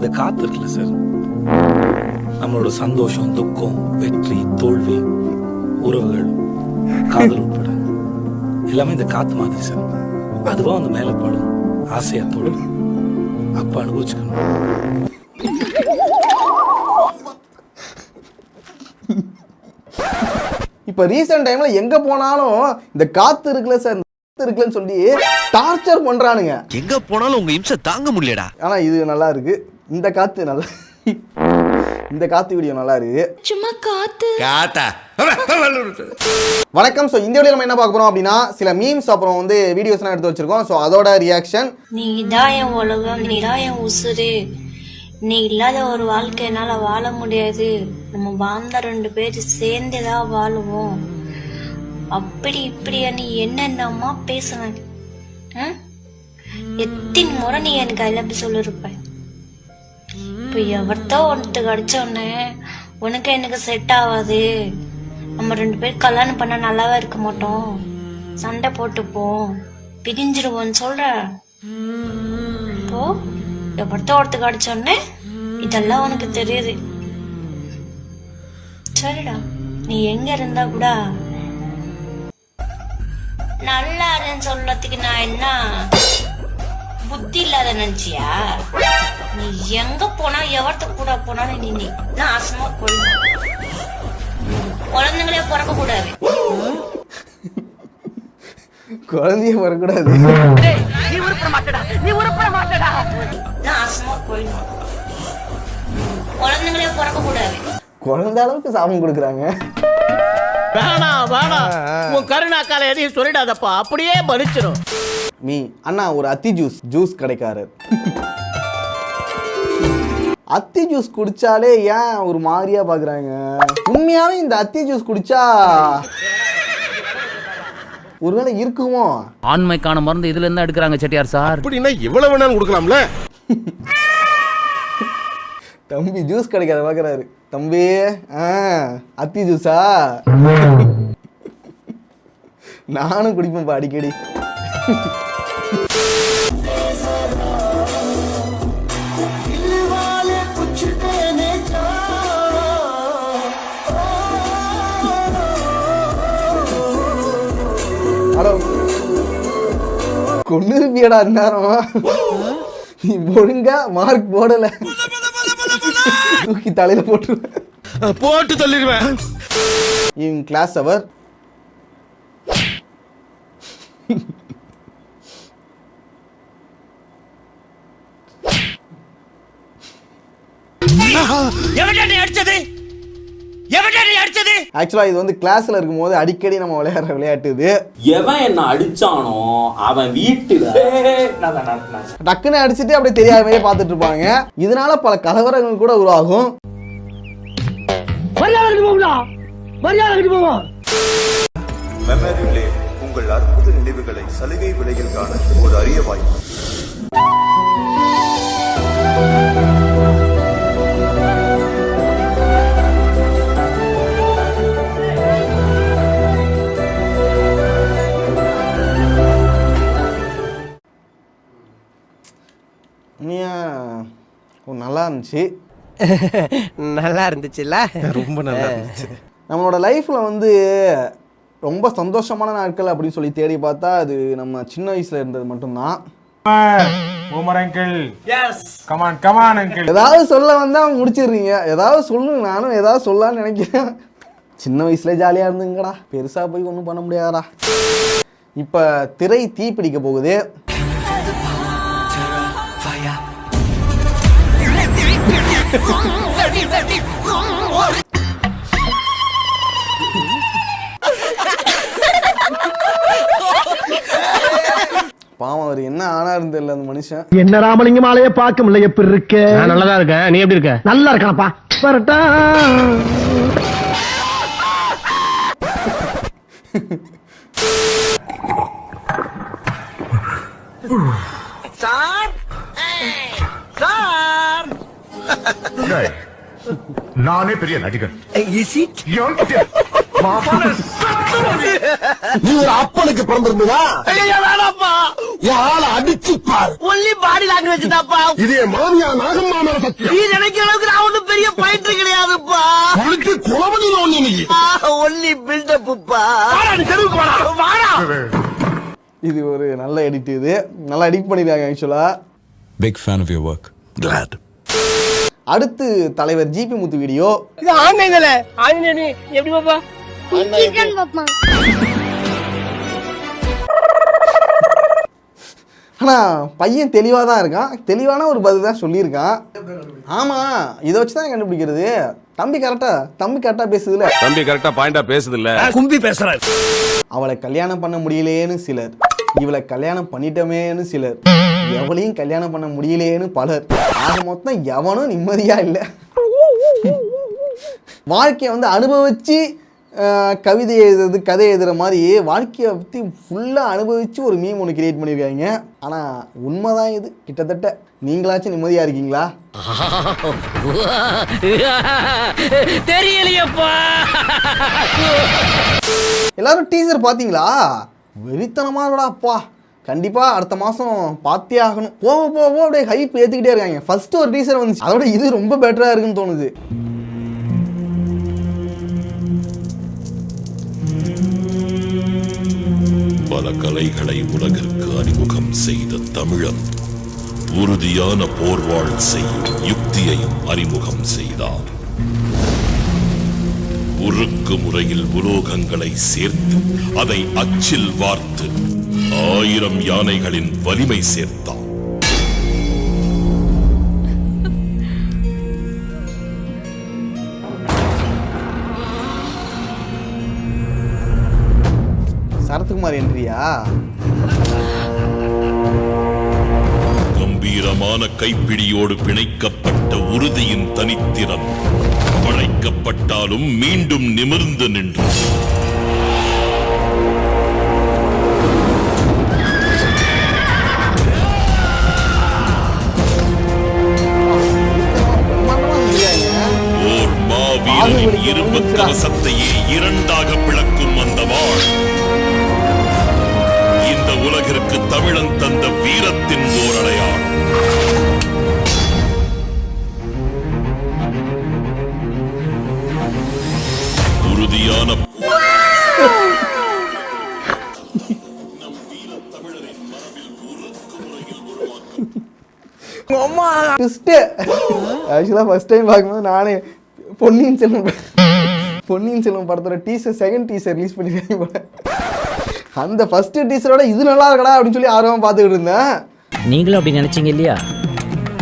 இந்த காத்து இருக்குல்ல சார், நம்மளோட சந்தோஷம், துக்கம், வெற்றி, தோல்வி, உறவுகள், காதல் உட்பட எல்லாமே இந்த காத்து மாதிரி சார். அதுவா வந்து மேல படும், ஆசையா தோடும், அப்ப அனுபவிச்சுக்கணும். இப்ப ரீசெண்ட் டைம்ல எங்க போனாலும் இந்த காத்து இருக்குல்ல சார், இருக்குன்னு சொல்லி டார்ச்சர் பண்றானுங்க. எங்க போனாலும் உங்க இம்சை தாங்க முடியலடா. ஆனா இது நல்லா இருக்கு, இந்த காத்து நல்லா, இந்த காத்து வீடியோ நல்லா இருக்கு. சும்மா காத்து காத்தா. வணக்கம். ஸோ இந்த வீடியோ நம்ம என்ன பார்க்க போறோம் அப்படின்னா, சில மீம்ஸ் அப்புறம் வந்து வீடியோஸ்லாம் எடுத்து வச்சிருக்கோம். ஸோ அதோட ரியாக்ஷன். நீ தான் என் உலகம், நீ தான் என் உசுரு, நீ இல்லாத ஒரு வாழ்க்கை என்னால வாழ முடியாது, நம்ம வாழ்ந்த 2 பேர் சேர்ந்துதான் வாழுவோம், அப்படி இப்படியா நீ என்னென்னமா பேசுன. எத்தனை முறை நீ எனக்கு ஐ லவ் யூ சொல்லிருப்ப. இப்ப எவர்த்தோ ஒருத்தருக்கு அடிச்ச உடனே உனக்கு எனக்கு செட் ஆகாது, நம்ம 2 பேர் கல்யாணம் பண்ண நல்லாவே இருக்க மாட்டோம், சண்டை போட்டுப்போம், பிரிஞ்சிருவோன்னு சொல்ற. இப்போ எவர்த்தோ ஒருத்தருக்கு அடிச்ச உடனே இதெல்லாம் உனக்கு தெரியுது. சரிடா, நீ எங்க இருந்தா கூட நல்லா இருன்னு சொல்றதுக்கு நான் என்ன புத்தி இல்லாத நினைச்சியா? நீ எங்க போனா எவர்த்த கூட போனாலும் நீ நாசமா கொள்ளணும். குழந்தைங்களே பிறக்க கூடாது, குழந்தைய வரக்கூடாது, நாசமா கொள்ளணும். குழந்தைங்களே பிறக்க கூடாது. குழந்தை அளவுக்கு சாபம் கொடுக்குறாங்க. உன் கருணாக்கால எதையும் சொல்லிடாதப்பா, அப்படியே பலிச்சிடும். மீ அண்ணா ஒரு அத்தி ஜூஸ் கிடைக்காரு. அத்தி ஜூஸ் குடிச்சாலே ஏன் ஒரு மாதிரியா பாக்குறாங்க? உண்மையாவே இந்த அத்தி ஜூஸ் குடிச்சா ஒருவேளை இருக்குமோ? ஆண்மைக்கான மருந்து இதுல இருந்து எடுக்கிறாங்க செட்டியார் சார். அப்படின்னா எவ்வளவு வேணாலும் கொடுக்கலாம்ல. தம்பி ஜூஸ் கிடைக்காத பாக்குறாரு. தம்பி அத்தி ஜூஸா? நானும் குடிப்பேன்ப்பா அடிக்கடி. ஹலோ, கொண்டு இருப்பியடா நேரம், நீ ஒழுங்கா மார்க் போடல, தூக்கி தலையில போட்டு தள்ளிடுவேன். இவன் கிளாஸ் அவர். ஆக்சுவலா இது வந்து கிளாஸ்ல இருக்கும்போது அடிக்கடி நம்ம விளையாடுற விளையாட்டு இது. எவன் என்ன அடிச்சானோ அவன் வீட்டுல டக்குன்னு அடிச்சுட்டு அப்படியே தெரியாமலே பார்த்துட்டு இருப்பாங்க. இதனால பல கலவரங்கள் கூட உருவாகும். மெமரி லேன் உங்கள் அற்புத நினைவுகளை சலுகை விலையில் காண ஒரு அரிய வாய்ப்பு. நல்லா இருந்துச்சு. நல்லா இருந்துச்சுல்ல? ரொம்ப நல்லா இருந்துச்சு. நம்மளோட லைஃப்ல வந்து ரொம்ப சந்தோஷமான நாட்கள் அப்படின்னு சொல்லி தேடி பார்த்தா அது நம்ம சின்ன வயசுல இருந்தது மட்டும்தான். ஏதாவது சொல்ல வந்தா முடிச்சிடுறீங்க. ஏதாவது சொல்லுங்க, நானும் ஏதாவது சொல்லலாம்னு நினைக்கிறேன். சின்ன வயசுல ஜாலியா இருந்துங்கடா, பெருசா போய் ஒன்றும் பண்ண முடியாதா. இப்ப திரை தீ பிடிக்க போகுது. பாவம், அவர் என்ன ஆனா இருந்தில்ல அந்த மனுஷன். என்ன ராமலிங்கம் ஆலைய பார்க்க முடியல. எப்படி இருக்க? நான் நல்லதா இருக்கேன், நீ எப்படி இருக்க? நல்லா இருக்கானப்பா. வரட்டா. சார் சார், நானே பெரிய நடிகர். நீ ஒரு அப்பனுக்கு பிறந்திருந்தா வேணாப்பா யார அடிச்சு பார். ஒன்லி பாடி லாங்குவேஜ் தான்ப்பா. இது என் மாமியா நாகம்மா மேல சத்தியம். நீ நினைக்கிற அளவுக்கு நான் ஒன்னும் பெரிய பயிற்று கிடையாதுப்பா. உனக்கு குலவதி நீ ஒன்லி பில்டப்புப்பா. இது ஒரு நல்ல எடிட். இது நல்லா எடிட் பண்ணிருக்காங்க ஆக்சுவலா. Big fan of your work. Glad. அடுத்து தலைவர் ஜிபி முத்து வீடியோ. இது ஆன்லைன்ல ஆன்லைன் எப்படி பாப்பா? ஆனா பையன் தெளிவா தான் இருக்கான். தெளிவான ஒரு பதில் தான் சொல்லியிருக்கான். ஆமா, இதை வச்சுதான் கண்டுபிடிக்கிறது. தம்பி கரெக்டா பேசுதுல. தம்பி கரெக்டா பாயிண்டா பேசுது இல்ல. கும்பி பேசுற. அவளை கல்யாணம் பண்ண முடியலையேன்னு சிலர், இவளை கல்யாணம் பண்ணிட்டோமேன்னு சிலர், எவளையும் கல்யாணம் பண்ண முடியலையேன்னு பலர். ஆக மொத்தம் எவனும் நிம்மதியா இல்லை. வாழ்க்கையை வந்து அனுபவிச்சு கவிதை எழுதுறது, கதை எழுதுற மாதிரி வாழ்க்கையை பற்றி ஃபுல்லாக அனுபவிச்சு ஒரு மீம் ஒன்று கிரியேட் பண்ணியிருக்காங்க. ஆனால் உண்மைதான் இது. கிட்டத்தட்ட நீங்களாச்சும் நிம்மதியாக இருக்கீங்களா? தெரியலையப்பா. எல்லாரும் டீசர் பார்த்தீங்களா? வெறித்தனமாக இருக்கடாப்பா. கண்டிப்பாக அடுத்த மாதம் பார்த்தே ஆகணும். போக போக அப்படியே ஹைப் ஏற்றிக்கிட்டே இருக்காங்க. ஃபர்ஸ்ட் ஒரு டீசர் வந்துச்சு, அதோட இது ரொம்ப பெட்டராக இருக்குன்னு தோணுது. பல கலைகளை உலகிற்கு அறிமுகம் செய்த தமிழன் உறுதியான போர்வாள் செய்யும் யுக்தியையும் அறிமுகம் செய்தார். உருக்கு முறையில் உலோகங்களை சேர்த்து அதை அச்சில் வார்த்து 1000 யானைகளின் வலிமை சேர்த்தார். சரத்குமார் என்றியா? கம்பீரமான கைப்பிடியோடு பிணைக்கப்பட்ட உறுதியின் தனித்திறன் படைக்கப்பட்டாலும் மீண்டும் நிமிர்ந்து நின்று ஓர் மாவீரனின் இரும்பு கவசத்தையே இரண்டாக பிளக்கும் அந்த வாழ் இந்த உலகிற்கு தமிழன் தந்த வீரத்தின் ஓர் அடையாளம். உறுதியான ஆக்சுவலாக ஃபர்ஸ்ட் டைம் பார்க்கும்போது நானே பொன்னியின் செல்வன் படத்தோட டீசர், செகண்ட் டீசர் ரிலீஸ் பண்ணிருக்காங்க போல. அந்த ஃபர்ஸ்ட் டீசரோட இது நல்லா இருக்கடா அப்படின்னு சொல்லி ஆர்வமாக பார்த்துக்கிட்டு இருந்தேன். நீங்களும் அப்படி நினைச்சீங்க இல்லையா?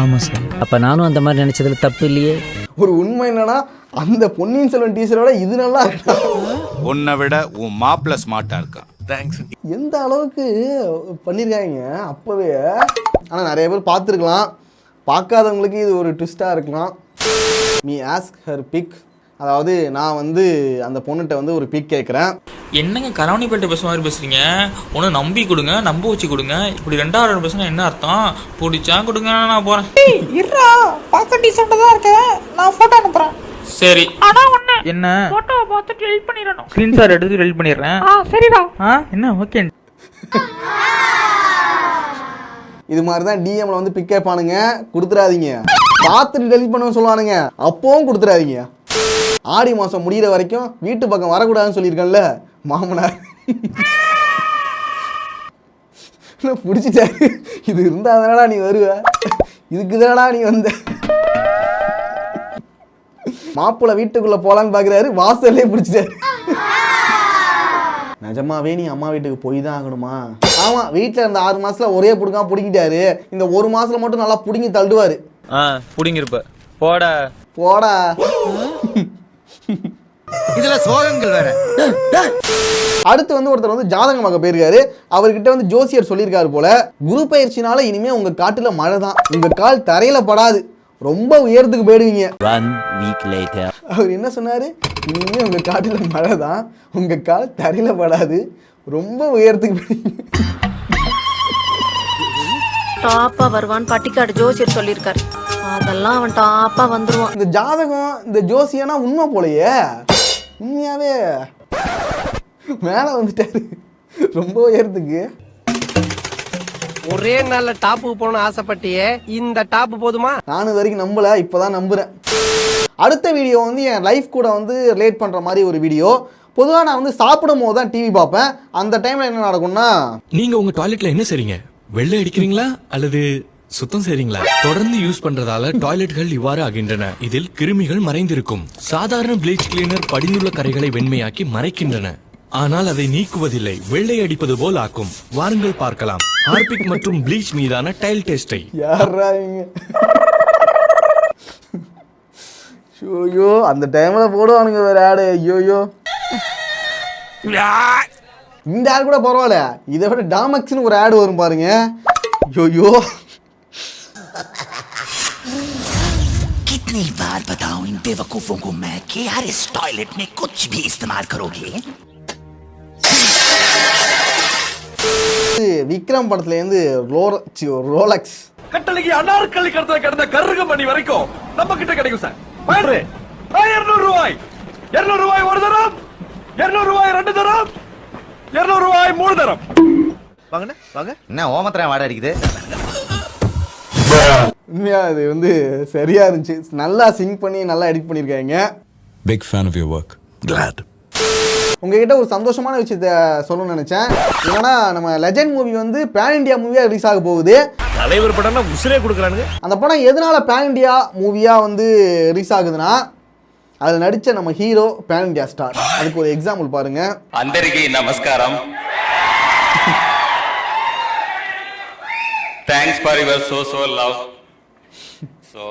ஆமாம் சார். அப்போ நானும் அந்த மாதிரி நினைச்சதுல தப்பு இல்லையே. ஒரு உண்மை என்னன்னா, அந்த பொன்னியின் செல்வன் டீசரோட இது நல்லா இருக்கா. உன்னை விட உன் மாப்பிள்ள ஸ்மார்ட்டா இருக்கான். தேங்க்ஸ். எந்த அளவுக்கு பண்ணியிருக்காங்க அப்போவே. ஆனால் நிறைய பேர் பார்த்துருக்கலாம், பார்க்காதவங்களுக்கு இது ஒரு ட்விஸ்டாக இருக்கலாம். மீ ஆஸ்க் ஹர் பிக், அதாவது நான் வந்து அந்த பொண்ணுகிட்ட வந்து ஒரு பிக் கேட்குறேன். என்னங்க கரவணி பேட்டை பேசுற மாதிரி பேசுறீங்க? ஒன்று நம்பி கொடுங்க, நம்ப வச்சு கொடுங்க. இப்படி 2 பேசுனா என்ன அர்த்தம்? பிடிச்சா கொடுங்க, நான் போறேன். இருடா, பார்க்க டீசெண்டா தான் இருக்க. நான் போட்டோ அனுப்புறேன். சரி. ஆனா ஒண்ணு, என்ன போட்டோவை பார்த்து டெலிட் பண்ணிடணும். ஸ்கிரீன்ஷாட் எடுத்து டெலிட் பண்ணிடுறேன். சரிடா. என்ன ஓகே. இது மாதிரி தான் டிஎம்ல வந்து பிக் கேட்பானுங்க, கொடுத்துடாதீங்க. பார்த்துட்டு டெலிட் பண்ண சொல்லுவானுங்க, அப்பவும் கொடுத்துடாதீங்க. ஆடி மாதம் முடிகிற வரைக்கும் வீட்டு பக்கம் வரக்கூடாதுன்னு சொல்லியிருக்கேன்ல மாமனார். பிடிச்சிட்டாரு. இது இருந்தா தானடா நீ வருவ, இதுக்கு தானடா நீ வந்த. மாப்பிள்ளை வீட்டுக்குள்ள போலான்னு பாக்குறாரு, வாசல்லே பிடிச்சிட்டாரு. நிஜமாவே நீ அம்மா வீட்டுக்கு போய் தான் ஆகணுமா? ஆமா, வீட்டுல இருந்த 6 மாசத்துல ஒரே புடுங்கா புடுங்கிட்டாரு. இந்த 1 மாசத்துல மட்டும் நல்லா புடுங்கி தள்ளுவாரு. புடிங்கிருப்ப போடா போடா. இதுல சோகங்கள் வேற. அடுத்து வந்து ஒருத்தர் வந்து ஜாதகம் பார்க்க போயிருக்காரு. அவர்கிட்ட வந்து ஜோசியர் சொல்லியிருக்காரு போல, குரு பயிற்சினால இனிமே உங்க காட்டுல மழை தான், உங்க கால் தரையில படாது, ரொம்ப உயரத்துக்கு போயிடுவீங்க. 1 week later. அவர் என்ன சொன்னாரு? இனிமே உங்க காட்டுல மழை தான், உங்க கால் தரையில படாது, ரொம்ப உயரத்துக்கு போயிடுவீங்க. டாப்பா வருவான்னு பட்டிக்காடு ஜோசியர் சொல்லியிருக்காரு. அதெல்லாம் அவன் டாப்பா வந்துருவான். இந்த ஜாதகம், இந்த ஜோசியனா உண்மை போலயே. உண்மையாவே மேலே வந்துட்டாரு ரொம்ப உயரத்துக்கு. ஒரே நல்ல டாப்புக்கு போன ஆசைப்பட்டியே, இந்த டாப்பு போதுமா? நானும் இது வரைக்கும் நம்பல, இப்போதான் நம்புறேன். அடுத்த வீடியோ வந்து என் லைஃப் கூட வந்து ரிலேட் பண்ணுற மாதிரி ஒரு வீடியோ. பொதுவாக நான் வந்து சாப்பிடும் போது தான் டிவி பார்ப்பேன். அந்த டைமில் என்ன நடக்கும்னா, நீங்க உங்க டாய்லெட்ல என்ன செய்றீங்க? வெள்ளை அடிக்கிறீங்களா அல்லது சுத்தம் செய்றீங்களா? தொடர்ந்து யூஸ் பண்றதால டாய்லெட்கள் இவ்வாறு ஆகின்றன. இதில் கிருமிகள் மறைந்திருக்கும். சாதாரண ப்ளீச் கிளீனர் படிந்துள்ள கரைகளை வெண்மையாக்கி மறைக்கின்றன. ஆனால் அதை நீக்குவதில்லை, வெள்ளை அடிப்பது போல் ஆக்கும். வாருங்கள் பார்க்கலாம் ஹார்பிக் மற்றும் ப்ளீச் மீதான டைல் டெஸ்டை. யாரா இவங்க? ஐயோ, அந்த டைமில் போடுவானுங்க வேற ஆடு. ஐயோயோ, இந்த ஆடு கூட பரவாயில்ல, இதை விட டாமக்ஸ்னு ஒரு ஆடு வரும் பாருங்க. ஐயோயோ, कितनी बार बताऊं इन बेवकूफों को मैं कि यार इस टॉयलेट में कुछ भी इस्तेमाल करोगे. விக்ரம் படத்துல இருந்து ரோலக்ஸ் கட்டளைக்கு அனார்கலி கடந்த கருக மணி வரைக்கும் நம்ம கிட்ட கிடைக்கும் சார். 200 ரூபாய் 200 ரூபாய் ஒரு தரம், 200 ரூபாய் ரெண்டு தரம், 200 ரூபாய் மூணு தரம். வாங்கண்ணே வாங்க. என்ன ஓமத்திரம் வாட அடிக்குது? உண்மையா இது வந்து சரியா இருந்துச்சு. நல்லா சிங்க் பண்ணி நல்லா எடிட் பண்ணியிருக்காங்க. Big fan of your work. Glad. உங்ககிட்ட ஒரு சந்தோஷமான விஷயத்த சொல்லணும்னு நினைச்சேன். ஏன்னா நம்ம லெஜெண்ட் மூவி வந்து பேன் இண்டியா மூவியாக ரிலீஸ் ஆக போகுது. தலைவர் படம்னா உசுரே கொடுக்குறானுங்க. அந்த படம் எதனால பேன் இண்டியா மூவியாக வந்து ரிலீஸ் ஆகுதுன்னா, அதில் நடித்த நம்ம ஹீரோ பேன் இண்டியா ஸ்டார். அதுக்கு ஒரு எக்ஸாம்பிள் பாருங்க. అందరికీ నమస్కారం. Thanks for your so love. So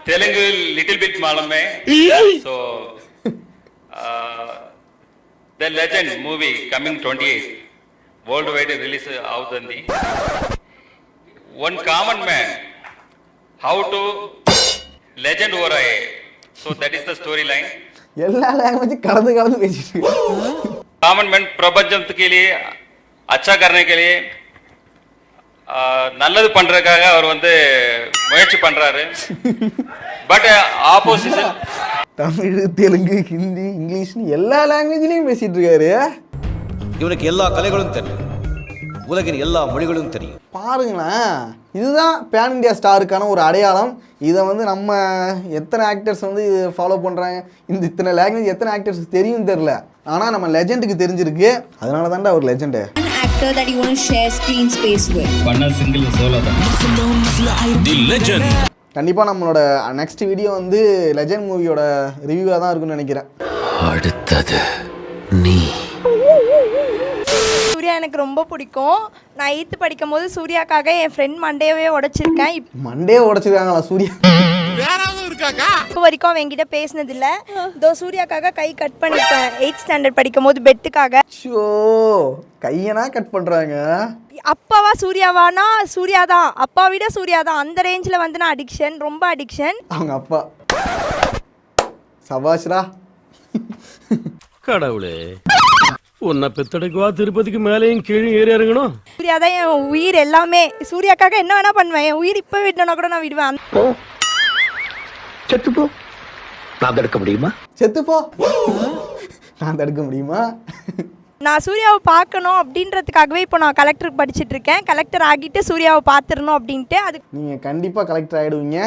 Telugu little bit మాలమే. So the Legend movie coming 28 world wide release అవుతుంది. One common man how to Legend over I. So that is the story line. எல்லா லாங்குவேஜும் கலந்து பேசிட்டு common man प्रपंच के लिए अच्छा करने के लिए நல்லது பண்றதுக்காக அவர் வந்து முயற்சி பண்றாரு. பட் ஆப்போசிஷன் தமிழ், தெலுங்கு, ஹிந்தி, இங்கிலீஷ்னு எல்லா லாங்குவேஜ்லயும் பேசிட்டு இருக்காரு. இவனுக்கு எல்லா கலைகளும் தெரியும், உலகின் எல்லா மொழிகளும் தெரியும். பாருங்களேன், இதுதான் பேன் இண்டியா ஸ்டாருக்கான ஒரு அடையாளம். இதை வந்து நம்ம எத்தனை ஆக்டர்ஸ் வந்து இது ஃபாலோ பண்ணுறாங்க, இத்தனை லாங்குவேஜ் எத்தனை ஆக்டர்ஸ் தெரியும் தெரில. ஆனால் நம்ம லெஜெண்டுக்கு தெரிஞ்சிருக்கு. அதனால தான்டா ஒரு legend. Actor that you want to share screen space with. பண்ண சிங்கிள் சோலோ தான் தி லெஜெண்ட். கண்டிப்பாக நம்மளோட நெக்ஸ்ட் வீடியோ வந்து லெஜெண்ட் மூவியோட ரிவ்யூவாக தான் இருக்குன்னு நினைக்கிறேன். அடுத்தது நீ. சூர்யா எனக்கு ரொம்ப பிடிக்கும். நான் 8th படிக்கும் போது சூர்யாக்காக என் ஃப்ரெண்ட் மண்டேவே உடைச்சிருக்கேன். மண்டே உடைச்சிருக்காங்களா சூர்யா? இப்போ வரைக்கும் அவன் என்கிட்ட பேசினதில்லை. இதோ சூர்யாக்காக கை கட் பண்ணிட்டேன் 8th ஸ்டாண்டர்ட் படிக்கும் போது பெட்டுக்காக. ஷோ, கையனா கட் பண்ணுறாங்க. அப்பாவா சூர்யாவானா சூர்யா தான், அப்பா விட சூர்யா தான். அந்த ரேஞ்சில் வந்து நான் அடிக்ஷன், ரொம்ப அடிக்ஷன். அவங்க அப்பா சபாஷ்ரா. கடவுளே, உன்னை பெத்தடைக்குவா திருப்பதிக்கு மேலேயும் கீழே ஏறி இறங்கணும். சூர்யா தான் என் உயிர் எல்லாமே. சூர்யாக்காக என்ன வேணா பண்ணுவேன். என் உயிர் இப்போ விடணும்னா கூட நான் விடுவேன். செத்துப்போ, நான் தடுக்க முடியுமா? செத்துப்போ, நான் தடுக்க முடியுமா? நான் சூர்யாவை பார்க்கணும் அப்படின்றதுக்காகவே இப்போ நான் கலெக்டருக்கு படிச்சுட்டு இருக்கேன். கலெக்டர் ஆகிட்டு சூர்யாவை பார்த்துடணும் அப்படின்ட்டு. அது நீங்கள் கண்டிப்பாக கலெக்டர் ஆகிடுவீங்க.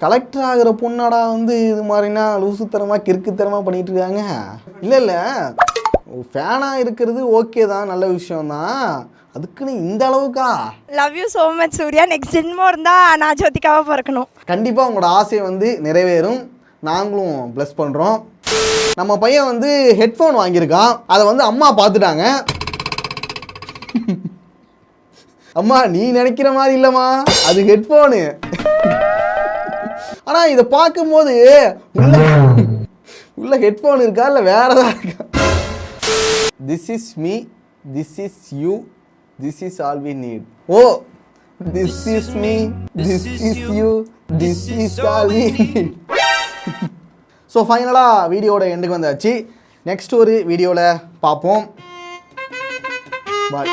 கலெக்டர் ஆகிற பொண்ணாடா வந்து இது மாதிரினா லூசுத்தனமாக கிறுக்குத்தனமாக பண்ணிகிட்டு இருக்காங்க. இல்லை ஃபேனாக இருக்கிறது ஓகே தான், நல்ல விஷயம்தான். அதுக்குன்னு இந்த அளவுக்கா? Love you so much Surya. Next ஜென்மம் இருந்தால் நான் ஜோதிகாவாக பிறக்கணும். கண்டிப்பாக உங்களோட ஆசை வந்து நிறைவேறும். நாங்களும் ப்ளஸ் பண்ணுறோம். நம்ம பையன் வந்து ஹெட்ஃபோன் வாங்கியிருக்கான். அதை வந்து அம்மா பார்த்துட்டாங்க. அம்மா நீ நினைக்கிற மாதிரி இல்லைம்மா, அது ஹெட்ஃபோனு. ஆனால் இதை பார்க்கும்போது உள்ள ஹெட்ஃபோன் இருக்கா இல்லை வேற ஏதாவது இருக்கா? This is me, this is you, this is all we need. Oh, this is me, this is you, this is all we need. So ஃபைனலாக வீடியோட எண்டுக்கு வந்தாச்சு. நெக்ஸ்ட் ஒரு வீடியோவில் பார்ப்போம். பாய்.